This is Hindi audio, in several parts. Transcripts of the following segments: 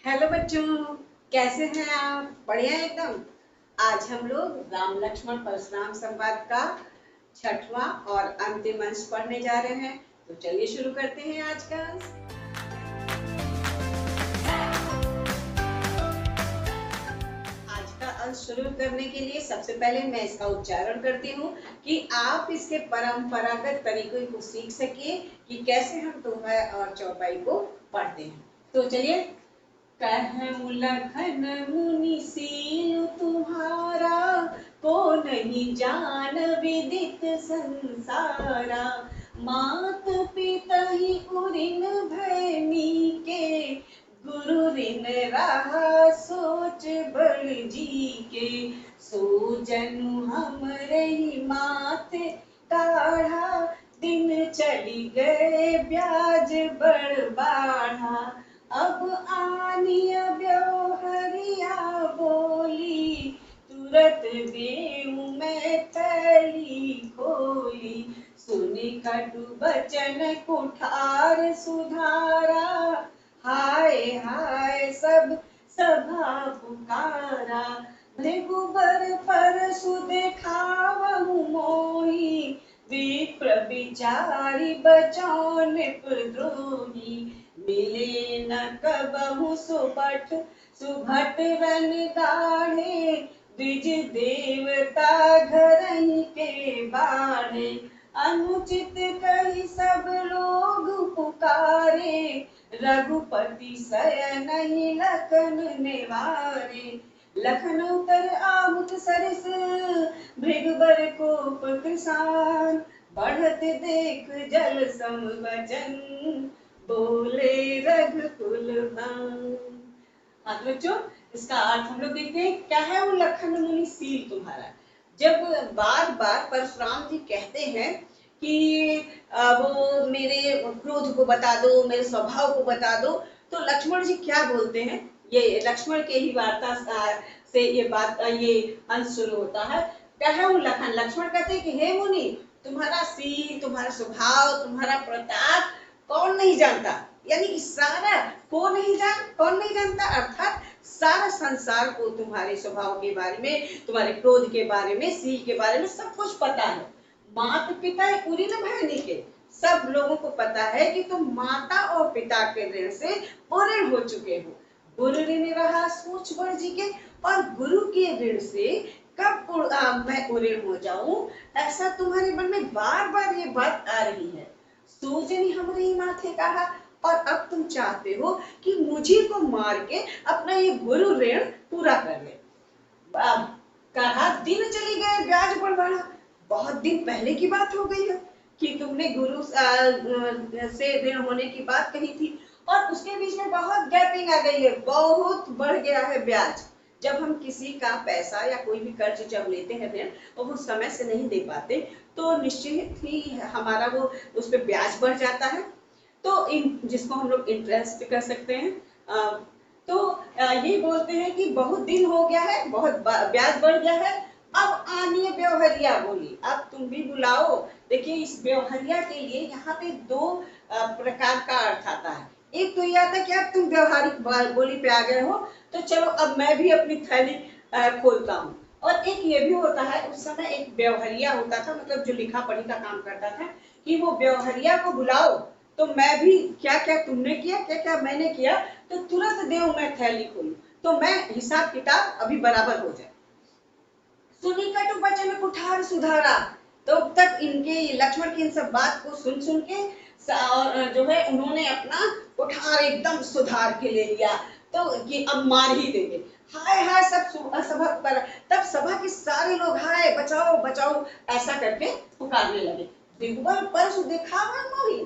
हेलो बच्चों, कैसे हैं आप? बढ़िया एकदम। आज हम लोग राम लक्ष्मण परशुराम संवाद का छठवां और अंतिम अंश पढ़ने जा रहे हैं। तो चलिए शुरू करते हैं आज का अंश। आज का अंश शुरू करने के लिए सबसे पहले मैं इसका उच्चारण करती हूँ कि आप इसके परंपरागत तरीकों को सीख सकिए कि कैसे हम दोहा और चौपाई को पढ़ते हैं। तो चलिए। कहूँ लखन मुनि सील तुम्हारा, को नहीं जान विदित संसारा। मात पिता ही उरिन भैनी के, गुरु ऋण रहा सोच बड़ जी के। सो जनु हमरे ही माथे काढ़ा, दिन चली गए ब्याज बड़ बाढ़ा। अब आनिय ब्योहरिया बोली, तुरत देऊ मैं थैली खोली। सुनि कटु बचन कुठार सुधारा, हाय हाय सब सभा पुकारा। भृगुबर परसु देखावहु मोही, विप्र विचारी बचौ नृपद्रोही। मिले न कबहु सुभट रन गाढ़े, द्विज देवता घरहि के बाढ़े। अनुचित कही सब लोग पुकारे, रघुपति शयनहि लखन निवारे। लखन उतर आहुत सरिस, भृगुबर कोप कृसान। बढ़त देख जल सम वचन, बोले रघुकुल बान। हाँ तो बच्चों, इसका अर्थ हम लोग देखते हैं। क्या है वो लखन मुनि सील तुम्हारा? जब बार बार परशुराम जी कहते हैं कि वो मेरे क्रोध को बता दो, मेरे स्वभाव को बता दो, तो लक्ष्मण जी क्या बोलते हैं? ये लक्ष्मण के ही वार्ता से ये अंश शुरू होता है। कहूँ लखन, लक्ष्मण कहते हैं कि हे मुनि, तुम्हारा सील, तुम्हारा स्वभाव, तुम्हारा प्रताप कौन नहीं जानता। यानी कि सारा कौन नहीं जानता, अर्थात सारा संसार को तुम्हारे स्वभाव के बारे में, तुम्हारे क्रोध के बारे में, सील के बारे में सब कुछ पता है। माता पिता उरिन भैनी के, सब लोगों को पता है कि तुम माता और पिता के ऋण से उऋण हो चुके हो। गुरु ऋण रहा सोच बड़ जी के, और गुरु के ऋण से कब मैं उऋण हो जाऊं, ऐसा तुम्हारे मन में बार बार ये बात आ रही है। सूजनी हमरे ही माथे कहा, और अब तुम चाहते हो कि मुझे को मार के अपना ये गुरु ऋण पूरा कर ले। कहा दिन चली गए ब्याज बढ़ बढ़ा, बहुत दिन पहले की बात हो गई है कि तुमने गुरु से ऋण होने की बात कही थी, और उसके बीच में बहुत गैपिंग आ गई है, बहुत बढ़ गया है ब्याज। जब हम किसी का पैसा या कोई भी कर्ज जब लेते हैं ऋण, तो वो समय से नहीं दे पाते, तो निश्चित ही हमारा वो उस पर ब्याज बढ़ जाता है। तो जिसको हम लोग इंटरेस्ट कर सकते हैं। ये बोलते हैं कि बहुत दिन हो गया है, बहुत ब्याज बढ़ गया है, अब आनिए ब्योहरिया बोली, अब तुम भी बुलाओ। देखिए, इस ब्योहरिया के लिए यहाँ पे दो प्रकार का अर्थ आता है। एक तो यह आता है कि अब तुम व्यवहारिक बोली पे आ गए हो, तो चलो अब मैं भी अपनी थैली खोलता हूँ। और एक ये भी होता है, उस समय एक व्यवहरिया होता था, मतलब जो लिखा पढ़ी का काम करता था, कि वो व्यवहरिया को बुलाओ, तो मैं भी क्या क्या तुमने किया, क्या क्या मैंने किया, तो तुरंत देव मैं थैली खोलूं, तो मैं हिसाब किताब अभी बराबर हो जाए। सुनी कटु बचन कुठार सुधारा, तो तक इनके लक्ष्मण की इन सब बात को सुन के और जो है उन्होंने अपना कुठार एकदम सुधार के ले लिया, तो कि अब मार ही देंगे। हाय हाय सब सभा पुकारा, तब सभा के सारे लोग हाय बचाओ बचाओ ऐसा करके पुकारने लगे। दिगंबर परसु दिखावा मोही,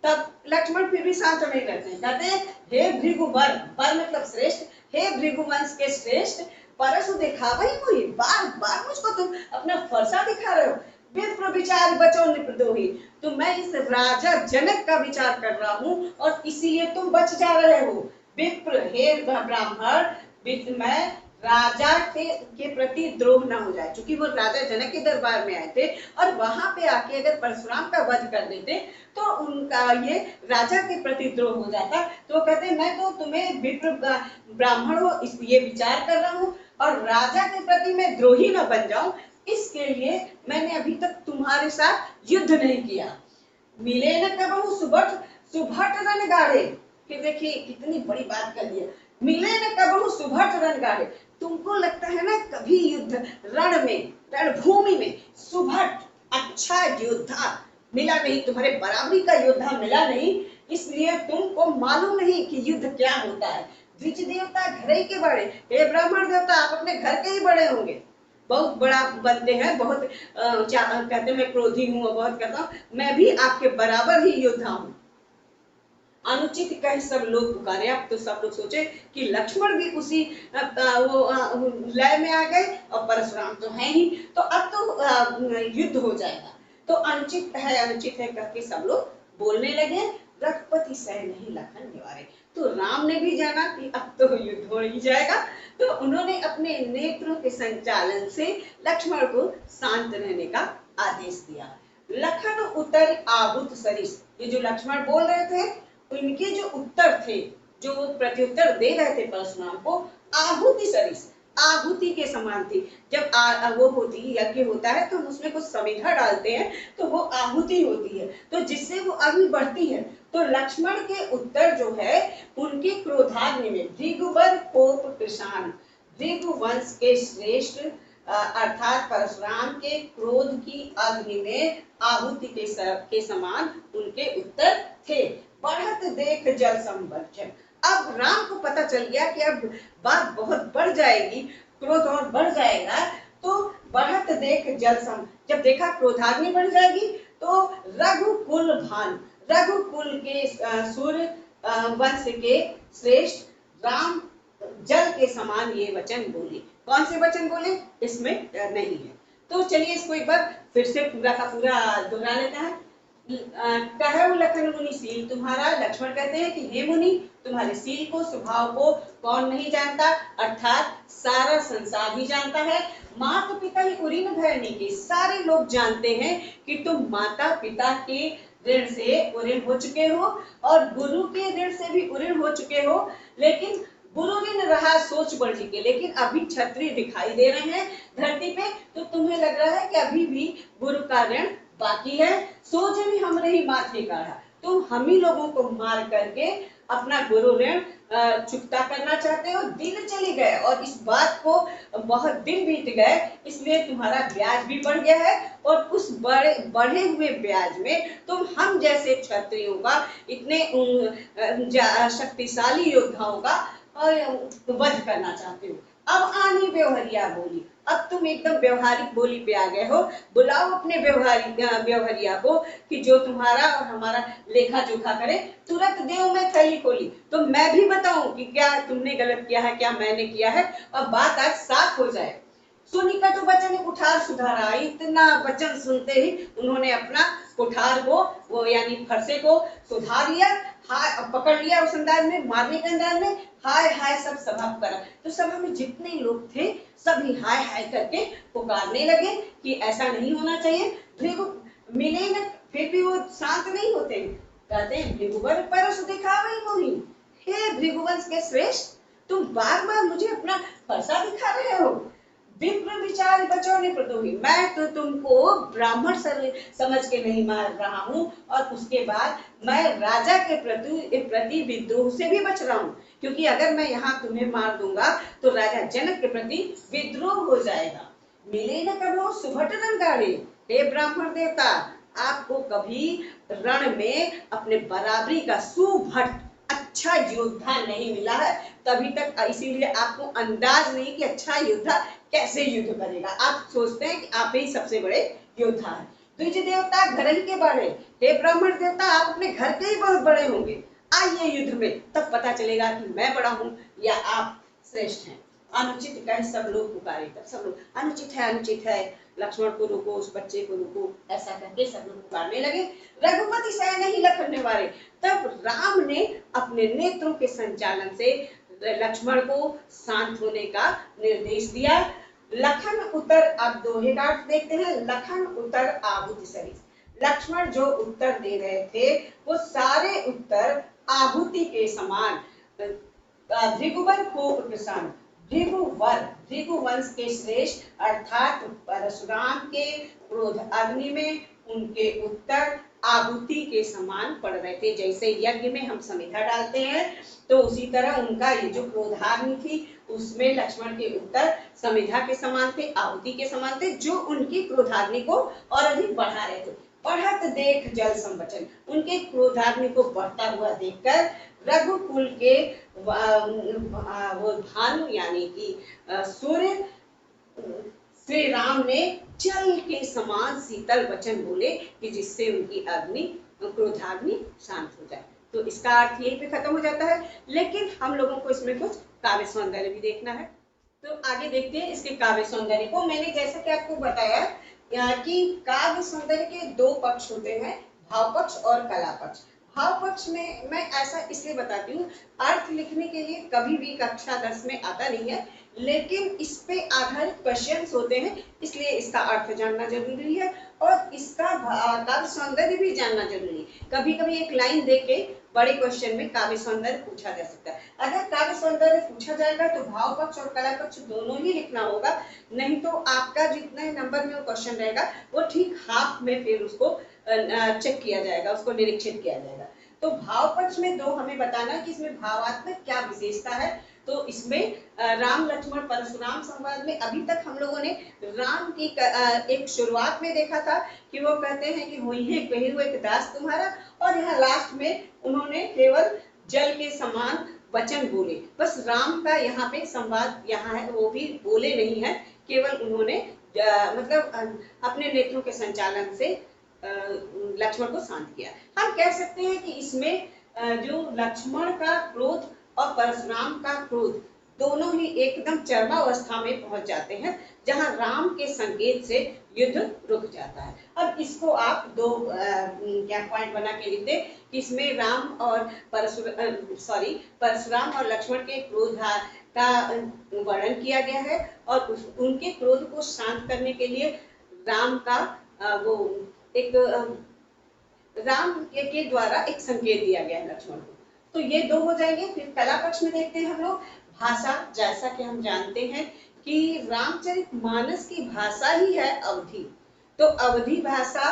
तब लक्ष्मण फिर भी शांत नहीं रहते, कहते हैं हे भृगुवर, वर मतलब श्रेष्ठ, हे भृगुवंश के श्रेष्ठ, परसु दिखावा ही मोही, बार बार मुझको तुम अपना फरसा दिखा रहे हो। विप्र विचार बचो निपदोही, तो मैं इस राजा जनक का विचार कर रहा हूँ और इसीलिए तुम बच जा रहे हो। विप्र, हे ब्राह्मण, मैं राजा के प्रति द्रोह ना हो जाए, क्योंकि वो राजा जनक के दरबार में आए थे और वहां पे आके अगर परशुराम का वध कर देते तो उनका ये राजा के प्रति द्रोह हो जाता। तो कहते मैं तो तुम्हें विप्र ब्राह्मण हो ये विचार कर रहा हूँ और राजा के प्रति मैं द्रोही न बन जाऊं, इसके लिए मैंने अभी तक तुम्हारे साथ युद्ध नहीं किया। मिले न कबहु सुभट सुभट रन गाड़े, कि देखिए कितनी बड़ी बात कर दिया, मिले न कबहु सुभट रन गाड़े। तुमको लगता है ना कभी युद्ध रण में, रणभूमि में सुभट अच्छा योद्धा मिला नहीं, तुम्हारे बराबरी का योद्धा मिला नहीं, इसलिए तुमको मालूम नहीं कि युद्ध क्या होता है। द्विज देवता घर ही के बड़े, हे ब्राह्मण देवता आप अपने घर के ही बड़े होंगे, बहुत बड़ा बनते हैं, बहुत कहते मैं क्रोधी हूँ और बहुत करता हूँ, मैं भी आपके बराबर ही योद्धा हूँ। अनुचित कह सब लोग पुकारे। अब तो सब लोग सोचे कि लक्ष्मण भी उसी लय में आ गए और परशुराम तो है ही, तो अब तो युद्ध हो जाएगा। तो अनुचित है करके सब लोग बोलने लगे। रघुपति सह नहीं लखन निवारे, तो राम ने भी जाना कि अब तो युद्ध हो ही जाएगा, तो उन्होंने अपने नेत्रों के संचालन से लक्ष्मण को शांत रहने का आदेश दिया। लखन उतर आहुत सरिस, ये जो लक्ष्मण बोल रहे थे उनके जो उत्तर थे, जो वो प्रत्युत्तर दे रहे थे परशुराम को, आहुति सरिस, आहुति के समान थी। जब वो होती यज्ञ होता है तो उसमें कुछ समिधा डालते हैं तो वो आहुति होती है, तो जिससे वो आगे बढ़ती है। तो लक्ष्मण के उत्तर जो है उनके क्रोधाग्नि में, भृगुवर कोप कृषाण, भृगुवंश के श्रेष्ठ अर्थात परशुराम के क्रोध की अग्नि में आहुति के समान उनके उत्तर थे। बढ़त देख जल संवर्चन, अब राम को पता चल गया कि अब बात बहुत बढ़ जाएगी, क्रोध और बढ़ जाएगा, तो बढ़त देख जल सम, जब देखा क्रोधाग्नि बढ़ जाएगी तो रघुकुल भान, रघुकुल के सूर्य वंश के श्रेष्ठ राम जल के समान ये वचन बोले। कौन से वचन बोले इसमें नहीं है, तो चलिए इसको एक बार फिर से पूरा का पूरा दोहरा लेते हैं। कहु लखन मुनि सील तुम्हारा, लक्ष्मण कहते हैं कि हे मुनि तुम्हारे सील को, स्वभाव को कौन नहीं जानता, अर्थात सारा संसार ही जानता है। माता पिता ही उरीन भरने के, सारे लोग जानते हैं कि तुम माता पिता के ऋण से उऋण हो चुके हो और गुरु के ऋण से भी उऋण हो चुके हो, लेकिन गुरु ऋण रहा सोच बढ़ के, लेकिन अभी क्षत्रिय दिखाई दे रहे हैं धरती पे, तो तुम्हें लग रहा है कि अभी भी गुरु का ऋण बाकी है। सोच भी हमने ही माथे काढ़ा, तुम हम ही लोगों को मार करके अपना गुरु ऋण चुकता करना चाहते हो। दिन चले गए और इस बात को बहुत दिन बीत गए, इसलिए तुम्हारा ब्याज भी बढ़ गया है और उस बढ़े हुए ब्याज में तुम हम जैसे क्षत्रियों का, इतने शक्तिशाली योद्धाओं का वध करना चाहते हो। अब आनी व्यवहारिया बोली, अब तुम एकदम व्यवहारिक बोली पे आ गए हो। बुलाओ अपने व्यवहारिया को कि जो तुम्हारा और हमारा लेखा जोखा करे। तुरंत देव में थैली खोली, तो मैं भी बताऊं कि क्या तुमने गलत किया है, क्या मैंने किया है, और बात आज साफ हो जाए। सुनी का तो वचन कुठार सुधारा, इतना वचन सुनते ही उन्होंने अपना कुठार को, वो यानी फरसे को सुधार लिया, हाय पकड़ लिया उस अंदाज में, मारने के अंदाज में, हाय हाय सब सभा करा। तो सभा में जितने लोग थे सभी हाय हाय करके पुकारने लगे कि ऐसा नहीं होना चाहिए। भृगु मिले न, फिर भी वो शांत नहीं होते, कहते हैं भृगुवर परस दिखावे मोहि, हे भृगुवंश के श्रेष्ठ तुम बार बार मुझे अपना फरसा दिखा रहे हो। विप्र विचार बचौने प्रतोहि, मैं तो तुमको ब्राह्मण समझ के नहीं मार रहा हूँ, और उसके बाद मैं राजा के प्रति विद्रोह से भी बच रहा हूँ, क्योंकि अगर मैं यहाँ तुम्हें मार दूंगा तो राजा जनक के प्रति विद्रोह हो जाएगा। मिले न कभो सुभट रंगाड़े, हे ब्राह्मण देवता आपको कभी रण में अपने बराबरी का सुभट अच्छा योद्धा नहीं मिला है, तभी तक इसीलिए आपको अंदाज नहीं कि अच्छा योद्धा कैसे युद्ध करेगा। आप सोचते हैं कि आप ही सबसे बड़े योद्धा हैं। द्विज देवता घर ही के बड़े, हे ब्राह्मण देवता आप अपने घर के ही बहुत बड़े होंगे, आइए युद्ध में, तब पता चलेगा कि मैं बड़ा हूँ या आप श्रेष्ठ हैं। अनुचित कह सब लोग पुकारे, तब सब लोग अनुचित है, लक्ष्मण को रोको, उस बच्चे को रोको, ऐसा करके सब लोग पुकारने लगे। रघुपति सह नहीं लखन निवारे, तब राम ने अपने नेत्रों के संचालन से लक्ष्मण को शांत होने का निर्देश दिया। लखन उतर, अब दोहे का अर्थ देखते हैं। लखन उतर आहुति सरिस, लक्ष्मण जो उत्तर दे रहे थे वो सारे उत्तर आहुति के समान, भृगुवर को प्रसन्न, भृगुवर भृगुवंश के श्रेष्ठ अर्थात परशुराम के क्रोध अग्नि में उनके उत्तर आहुति के समान पड़ रहे थे। जैसे यज्ञ में हम समिधा डालते हैं तो उसी तरह उनका ये जो क्रोधाग्नि थी उसमें लक्ष्मण के उत्तर समिधा के समान थे, आहुति के समान थे, जो उनकी क्रोधाग्नि को और अधिक बढ़ा रहे थे। बढ़त देख जल संवचन, उनके क्रोधाग्नि को बढ़ता हुआ देखकर रघुकुल के वो भानु यानी कि सूर्य श्री राम ने जल के समान शीतल वचन बोले कि जिससे उनकी अग्नि क्रोधाग्नि शांत हो जाए। तो इसका अर्थ यही पे खत्म हो जाता है, लेकिन हम लोगों को इसमें कुछ काव्य सौंदर्य भी देखना है। तो आगे देखते हैं इसके काव्य सौंदर्य को। मैंने जैसा कि आपको बताया कि काव्य सौंदर्य के दो पक्ष होते हैं, भाव पक्ष और कला पक्ष। भाव पक्ष में मैं ऐसा इसलिए बताती हूँ, अर्थ लिखने के लिए कभी भी कक्षा 10 में आता नहीं है, लेकिन इस पे आधारित क्वेश्चंस होते हैं, इसलिए इसका अर्थ जानना जरूरी है और इसका काव्य सौंदर्य भी जानना जरूरी है। कभी कभी एक लाइन देके बड़े क्वेश्चन में काव्य सौंदर्य पूछा जा सकता है। अगर काव्य सौंदर्य पूछा जाएगा तो भाव पक्ष और कला पक्ष दोनों ही लिखना होगा, नहीं तो आपका जितने नंबर में वो क्वेश्चन रहेगा वो ठीक हाफ में फिर उसको चेक किया जाएगा, उसको निरीक्षित किया जाएगा। तो भाव पक्ष में दो हमें बताना कि इसमें भावात्मक क्या विशेषता है। तो इसमें राम लक्ष्मण परशुराम संवाद में अभी तक हम लोगों ने राम की एक शुरुआत में देखा था कि वो कहते हैं कि हुई है कही हुए एक दास तुम्हारा, और यहाँ लास्ट में उन्होंने केवल जल के समान वचन बोले। बस राम का यहाँ पे संवाद यहाँ है, वो भी बोले नहीं है, केवल उन्होंने मतलब अपने नेत्रों के संचालन से लक्ष्मण को शांत किया। हम कह सकते हैं कि इसमें जो लक्ष्मण का क्रोध और परशुराम का क्रोध दोनों ही एकदम चरमावस्था में पहुंच जाते हैं, जहां राम के संकेत से युद्ध रुक जाता है। अब इसको आप दो क्या पॉइंट बना के लिखते कि इसमें राम और परशुराम और लक्ष्मण के क्रोध का वर्णन किया गया है और उनके क्रोध को शांत करने के लिए राम का वो एक राम के द्वारा एक संकेत दिया गया है लक्ष्मण को। तो ये दो हो जाएंगे। फिर कला पक्ष में देखते हैं हम लोग भाषा। जैसा कि हम जानते हैं कि रामचरितमानस की भाषा ही है अवधी, तो अवधी भाषा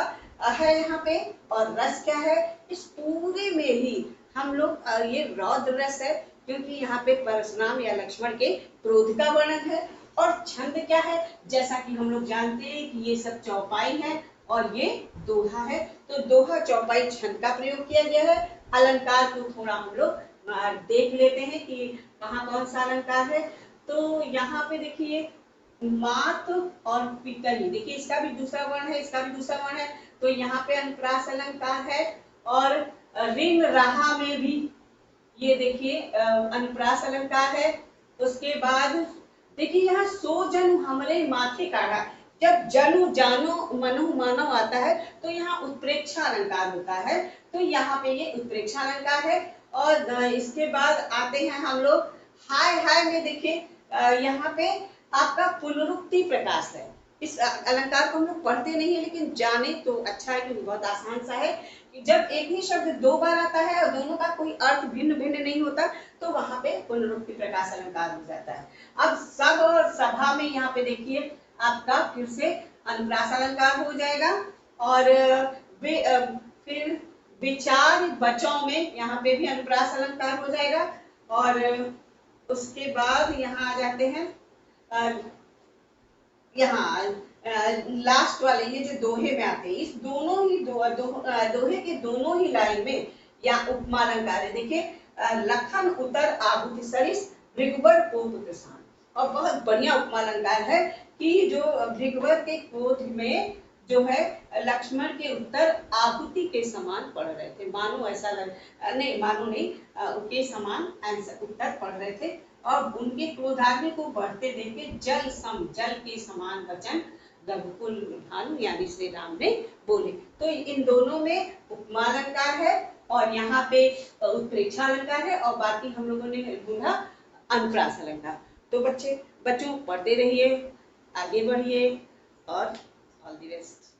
है यहाँ पे। और रस क्या है इस पूरे में ही हम लोग ये रौद्र रस है, क्योंकि यहाँ पे परशुराम या लक्ष्मण के क्रोध का वर्णन है। और छंद क्या है, जैसा कि हम लोग जानते हैं कि ये सब चौपाई है और ये दोहा है, तो दोहा चौपाई छंद का प्रयोग किया गया है। अलंकार को थोड़ा हम लोग देख लेते हैं कि कहाँ कौन सा अलंकार है। तो यहाँ पे देखिए मात और पितली, देखिए इसका भी दूसरा वर्ण है, इसका भी दूसरा वर्ण है, तो यहाँ पे अनुप्रास अलंकार है। और रिंग रहा में भी ये देखिए अनुप्रास अलंकार है। उसके बाद देखिए यहाँ सो जन हमरे माथे काढ़ा, जब जनु जानो मनु मानो आता है तो यहाँ उत्प्रेक्षा अलंकार होता है, तो यहाँ पे ये उत्प्रेक्षा अलंकार है। और इसके बाद आते हैं हम लोग हाय हाय में, देखिए यहाँ पे आपका पुनरुक्ति प्रकाश है। इस अलंकार को हम लोग पढ़ते नहीं है, लेकिन जाने तो अच्छा है क्योंकि बहुत आसान सा है कि जब एक ही शब्द दो बार आता है और दोनों का कोई अर्थ भिन्न भिन्न नहीं होता तो वहां पे पुनरुक्ति प्रकाश अलंकार हो जाता है। अब सब और सभा में यहाँ पे देखिए आपका फिर से अनुप्रास अलंकार हो जाएगा। और फिर विचार बचाव में यहाँ पे भी अनुप्रास अलंकार हो जाएगा। और उसके बाद यहाँ आ जाते हैं यहाँ लास्ट वाले ये जो दोहे में आते हैं, इस दोनों ही दोहे के दोनों ही लाइन में या उपमा अलंकार है। देखिए लखन उतर आहुति सरिस भृगुवर कोप प्रसान, और बहुत बढ़िया उपमा अलंकार है कि जो भृगुवर के क्रोध में जो है लक्ष्मण के उत्तर आहुति के समान पड़ रहे थे, मानो ऐसा नहीं, मानो नहीं, उनके समान उत्तर पड़ रहे थे। और उनके क्रोधाग्नि को बढ़ते देख के जल के समान वचन रघुकुल भानु यानी श्री राम ने बोले। तो इन दोनों में उपमा अलंकार है और यहाँ पे उत्प्रेक्षा अलंकार है, और बाकी हम लोगों ने ढूंढा अनुप्रास अलंकार। तो बच्चों पढ़ते रहिए, आगे बढ़िए और ऑल द बेस्ट।